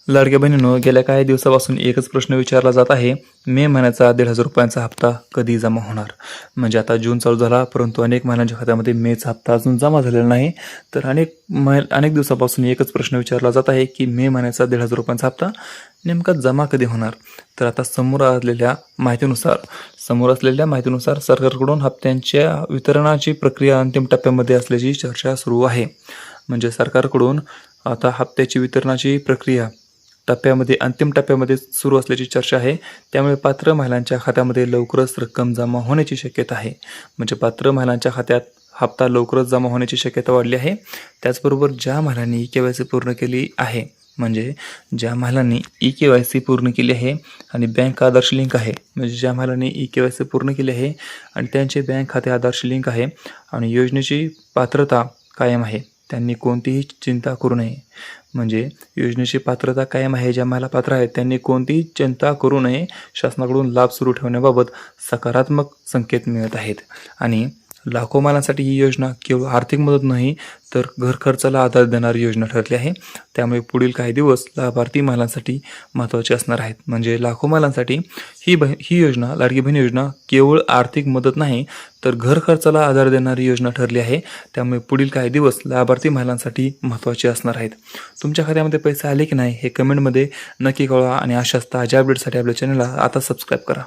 लाडक्या बहिणींनो, गेल्या काही दिवसापासून एकच प्रश्न विचारला जात आहे. मे महिन्याचा 1,500 रुपयांचा हप्ता कधी जमा होणार? म्हणजे आता जून चालू झाला, परंतु अनेक महिलांच्या खात्यामध्ये मेचा हप्ता अजून जमा झालेला नाही. तर अनेक दिवसापासून एकच प्रश्न विचारला जात आहे की मे महिन्याचा 1,500 रुपयांचा हप्ता नेमका जमा कधी होणार? तर आता समोर असलेल्या माहितीनुसार सरकारकडून हप्त्यांच्या वितरणाची प्रक्रिया अंतिम टप्प्यामध्ये असल्याची चर्चा सुरू आहे. म्हणजे सरकारकडून आता हप्त्याची वितरणाची प्रक्रिया अंतिम टप्प्यामध्ये सुरू असल्याची चर्चा आहे. त्यामुळे पात्र महिलांच्या खात्यामध्ये लवकरच रक्कम जमा होण्याची शक्यता आहे. म्हणजे पात्र महिलांच्या खात्यात हप्ता लवकरच जमा होण्याची शक्यता वाढली आहे. त्याचबरोबर ज्या महिलांनी ई-के-वाय-सी पूर्ण केली आहे, म्हणजे ज्या महिलांनी ई-के-वाय-सी पूर्ण केली आहे आणि बँक आधारशी लिंक आहे, म्हणजे ज्या महिलांनी ई-के-वाय-सी पूर्ण केली आहे आणि त्यांचे बँक खाते आधारशी लिंक आहे आणि योजनेची पात्रता कायम आहे, त्यांनी कोणतीही चिंता करू नये. म्हणजे योजनेची पात्रता कायम आहे, ज्या महिला पात्र आहेत त्यांनी कोणतीही चिंता करू नये. शासनाकडून लाभ सुरू ठेवण्याबाबत सकारात्मक संकेत मिळत आहेत आणि लाखो महिलांसाठी ही योजना केवळ आर्थिक मदत नाही, तर घर खर्चाला आधार देणारी योजना ठरली आहे. त्यामुळे पुढील काही दिवस लाभार्थी महिलांसाठी महत्त्वाचे असणार आहेत. म्हणजे लाखो महिलांसाठी ही योजना, लाडकी बहीण योजना, केवळ आर्थिक मदत नाही, तर घर खर्चाला आधार देणारी योजना ठरली आहे. त्यामुळे पुढील काही दिवस लाभार्थी महिलांसाठी महत्त्वाचे असणार आहेत. तुमच्या खात्यामध्ये पैसे आले की नाही हे कमेंटमध्ये नक्की कळवा आणि अशाच ताज्या अपडेटसाठी आपल्या चॅनलला आता सबस्क्राईब करा.